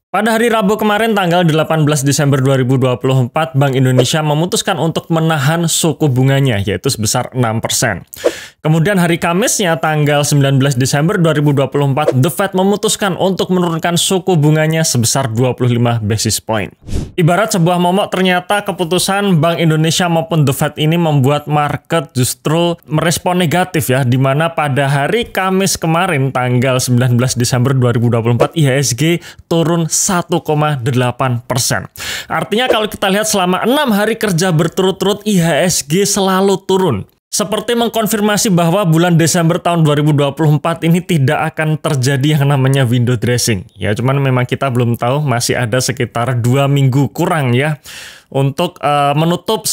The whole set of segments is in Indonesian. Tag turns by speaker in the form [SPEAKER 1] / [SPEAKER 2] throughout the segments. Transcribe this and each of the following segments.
[SPEAKER 1] Pada hari Rabu kemarin tanggal 18 Desember 2024, Bank Indonesia memutuskan untuk menahan suku bunganya, yaitu sebesar 6%. Kemudian hari Kamisnya tanggal 19 Desember 2024, The Fed memutuskan untuk menurunkan suku bunganya sebesar 25 basis point. Ibarat sebuah momok, ternyata keputusan Bank Indonesia maupun The Fed ini membuat market justru merespon negatif ya, di mana pada hari Kamis kemarin tanggal 19 Desember 2024 IHSG turun 1,8%. Artinya kalau kita lihat selama 6 hari kerja berturut-turut IHSG selalu turun. Seperti mengkonfirmasi bahwa bulan Desember tahun 2024 ini tidak akan terjadi yang namanya window dressing. Ya, cuman memang kita belum tahu, masih ada sekitar 2 minggu kurang ya untuk menutup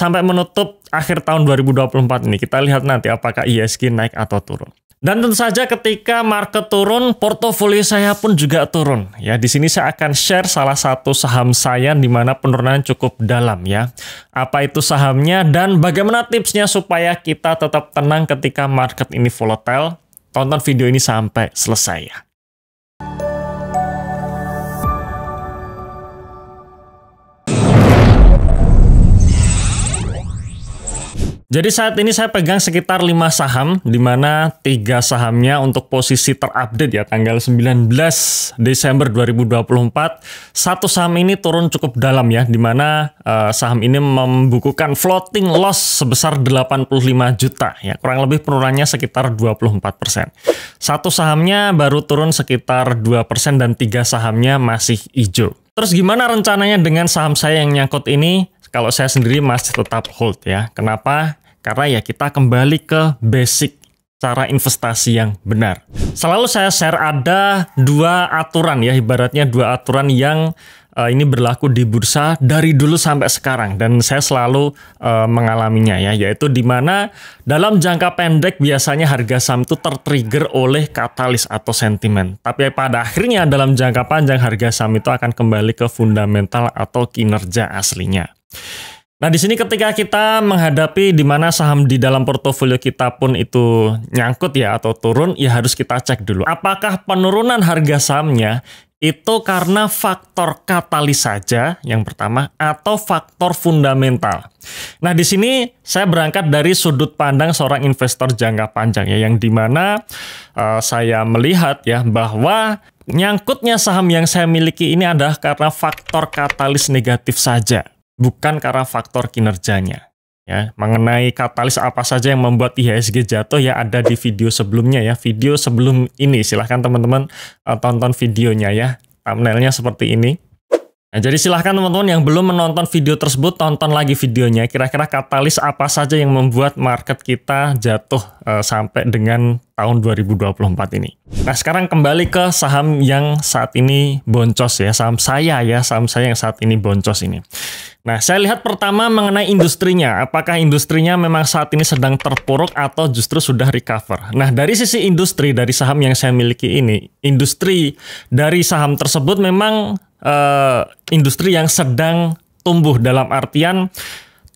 [SPEAKER 1] akhir tahun 2024 ini. Kita lihat nanti apakah IHSG naik atau turun. Dan tentu saja ketika market turun, portofolio saya pun juga turun. Ya, di sini saya akan share salah satu saham saya di mana penurunan cukup dalam ya. Apa itu sahamnya dan bagaimana tipsnya supaya kita tetap tenang ketika market ini volatile? Tonton video ini sampai selesai ya. Jadi saat ini saya pegang sekitar 5 saham, di mana 3 sahamnya untuk posisi terupdate ya, tanggal 19 Desember 2024. Satu saham ini turun cukup dalam ya, di mana saham ini membukukan floating loss sebesar 85 juta. Ya, kurang lebih penurunannya sekitar 24%. Satu sahamnya baru turun sekitar 2% dan 3 sahamnya masih hijau. Terus gimana rencananya dengan saham saya yang nyangkut ini? Kalau saya sendiri masih tetap hold ya. Kenapa? Karena ya kita kembali ke basic cara investasi yang benar. Selalu saya share ada 2 aturan ya, ibaratnya 2 aturan yang ini berlaku di bursa dari dulu sampai sekarang dan saya selalu mengalaminya ya, yaitu di mana dalam jangka pendek biasanya harga saham itu tertrigger oleh katalis atau sentimen. Tapi pada akhirnya dalam jangka panjang harga saham itu akan kembali ke fundamental atau kinerja aslinya. Nah, di sini ketika kita menghadapi di mana saham di dalam portofolio kita pun itu nyangkut ya atau turun, ya harus kita cek dulu. Apakah penurunan harga sahamnya itu karena faktor katalis saja yang pertama atau faktor fundamental. Nah, di sini saya berangkat dari sudut pandang seorang investor jangka panjang ya, yang dimana saya melihat ya bahwa nyangkutnya saham yang saya miliki ini adalah karena faktor katalis negatif saja, bukan karena faktor kinerjanya. Ya, mengenai katalis apa saja yang membuat IHSG jatuh ya ada di video sebelumnya ya. Video sebelum ini silahkan teman-teman tonton videonya ya. Thumbnailnya seperti ini. Nah, jadi silahkan teman-teman yang belum menonton video tersebut tonton lagi videonya. Kira-kira katalis apa saja yang membuat market kita jatuh sampai dengan tahun 2024 ini. Nah, sekarang kembali ke saham yang saat ini boncos ya. Saham saya yang saat ini boncos ini. Nah, saya lihat pertama mengenai industrinya. Apakah industrinya memang saat ini sedang terpuruk atau justru sudah recover? Nah, dari sisi industri, dari saham yang saya miliki ini, industri dari saham tersebut memang industri yang sedang tumbuh, dalam artian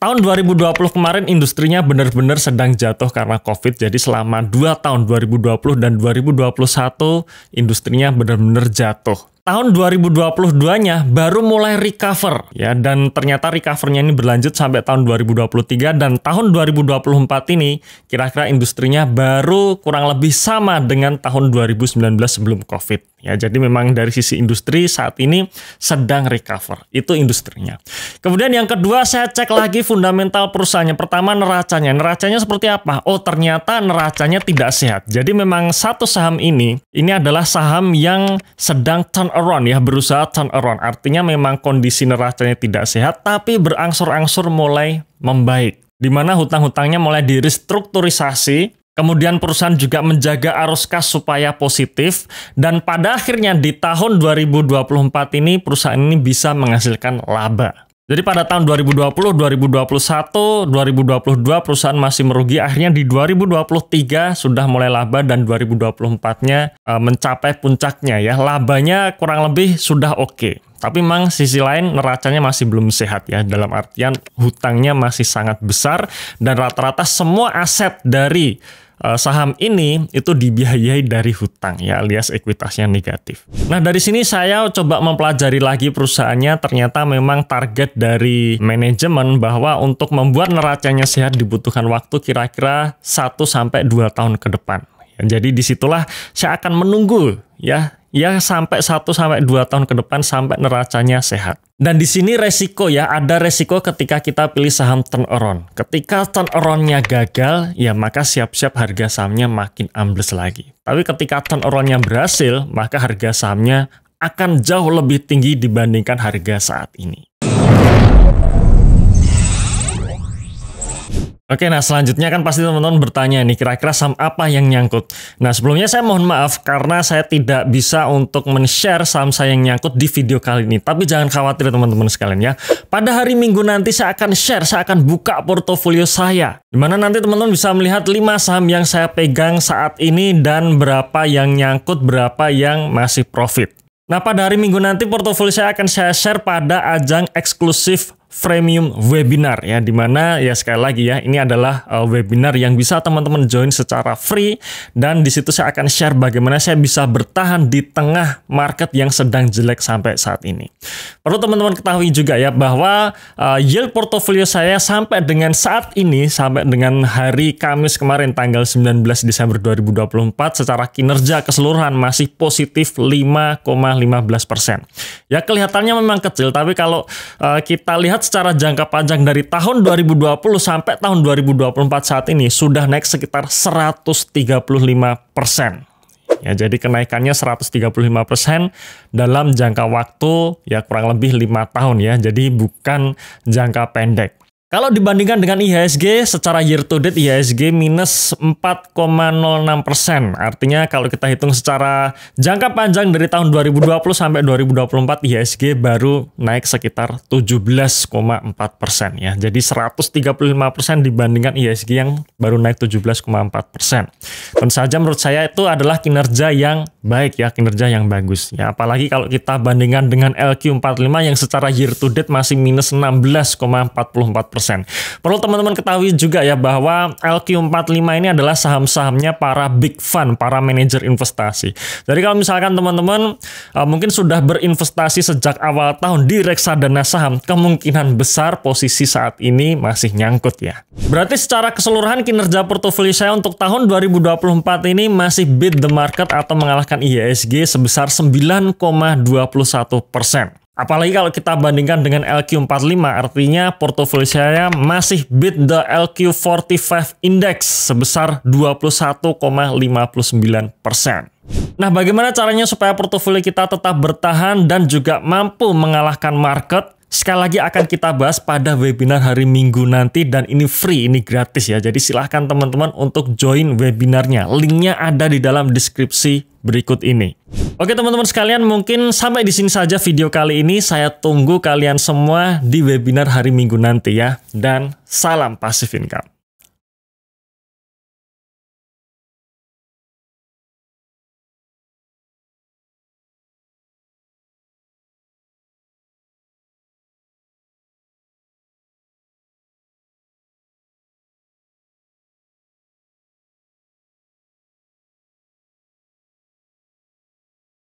[SPEAKER 1] tahun 2020 kemarin industrinya benar-benar sedang jatuh karena COVID. Jadi selama 2 tahun 2020 dan 2021 industrinya benar-benar jatuh. Tahun 2022-nya baru mulai recover ya, dan ternyata recovernya ini berlanjut sampai tahun 2023 dan tahun 2024 ini kira-kira industrinya baru kurang lebih sama dengan tahun 2019 sebelum COVID. Ya, jadi memang dari sisi industri saat ini sedang recover. Itu industrinya. Kemudian yang kedua saya cek lagi fundamental perusahaannya. Pertama neracanya. Neracanya seperti apa? Oh, ternyata neracanya tidak sehat. Jadi memang satu saham ini adalah saham yang sedang turn around ya, berusaha turn around. Artinya memang kondisi neracanya tidak sehat tapi berangsur-angsur mulai membaik. Di mana hutang-hutangnya mulai direstrukturisasi. Kemudian perusahaan juga menjaga arus kas supaya positif. Dan pada akhirnya di tahun 2024 ini perusahaan ini bisa menghasilkan laba. Jadi pada tahun 2020, 2021, 2022 perusahaan masih merugi. Akhirnya di 2023 sudah mulai laba dan 2024-nya mencapai puncaknya ya. Labanya kurang lebih sudah oke. Tapi memang sisi lain neracanya masih belum sehat ya. Dalam artian hutangnya masih sangat besar dan rata-rata semua aset dari saham ini itu dibiayai dari hutang ya, alias ekuitasnya negatif. Nah, dari sini saya coba mempelajari lagi perusahaannya. Ternyata memang target dari manajemen bahwa untuk membuat neracanya sehat dibutuhkan waktu kira-kira 1-2 tahun ke depan. Jadi disitulah saya akan menunggu ya sampai 1-2 tahun ke depan sampai neracanya sehat. Dan di sini resiko ya, ada resiko ketika kita pilih saham turnaround. Ketika turnaround-nya gagal, ya maka siap-siap harga sahamnya makin ambles lagi. Tapi ketika turnaround-nya berhasil, maka harga sahamnya akan jauh lebih tinggi dibandingkan harga saat ini. Oke, nah selanjutnya kan pasti teman-teman bertanya nih, kira-kira saham apa yang nyangkut? Nah, sebelumnya saya mohon maaf karena saya tidak bisa untuk men-share saham saya yang nyangkut di video kali ini. Tapi jangan khawatir teman-teman sekalian ya. Pada hari Minggu nanti saya akan share, saya akan buka portofolio saya. Dimana nanti teman-teman bisa melihat 5 saham yang saya pegang saat ini dan berapa yang nyangkut, berapa yang masih profit. Nah, pada hari Minggu nanti portofolio saya akan saya share pada ajang eksklusif premium webinar ya, dimana ya sekali lagi ya, ini adalah webinar yang bisa teman-teman join secara free, dan di situ saya akan share bagaimana saya bisa bertahan di tengah market yang sedang jelek sampai saat ini. Perlu teman-teman ketahui juga ya bahwa yield portofolio saya sampai dengan saat ini, sampai dengan hari Kamis kemarin tanggal 19 Desember 2024 secara kinerja keseluruhan masih positif 5,15%. Ya kelihatannya memang kecil, tapi kalau kita lihat secara jangka panjang dari tahun 2020 sampai tahun 2024 saat ini sudah naik sekitar 135%. Ya, jadi kenaikannya 135% dalam jangka waktu ya kurang lebih 5 tahun ya. Jadi bukan jangka pendek. Kalau dibandingkan dengan IHSG, secara year to date IHSG minus 4,06%. Artinya kalau kita hitung secara jangka panjang dari tahun 2020 sampai 2024, IHSG baru naik sekitar 17,4% ya. Jadi 135% dibandingkan IHSG yang baru naik 17,4%. Tentu saja menurut saya itu adalah kinerja yang baik ya, kinerja yang bagus. Ya, apalagi kalau kita bandingkan dengan LQ45 yang secara year to date masih minus 16,44%. Perlu teman-teman ketahui juga ya bahwa LQ45 ini adalah saham-sahamnya para big fund, para manajer investasi. Jadi kalau misalkan teman-teman mungkin sudah berinvestasi sejak awal tahun di reksadana saham, kemungkinan besar posisi saat ini masih nyangkut ya. Berarti secara keseluruhan kinerja portofolio saya untuk tahun 2024 ini masih beat the market atau mengalahkan IHSG sebesar 9,21%. Apalagi kalau kita bandingkan dengan LQ45, artinya portofolio saya masih beat the LQ45 Index sebesar 21,59%. Nah, bagaimana caranya supaya portofolio kita tetap bertahan dan juga mampu mengalahkan market? Sekali lagi akan kita bahas pada webinar hari Minggu nanti, dan ini free, ini gratis ya. Jadi silahkan teman-teman untuk join webinarnya. Linknya ada di dalam deskripsi berikut ini. Oke teman-teman sekalian, mungkin sampai di sini saja video kali ini. Saya tunggu kalian semua di webinar hari Minggu nanti ya. Dan salam Passive Income.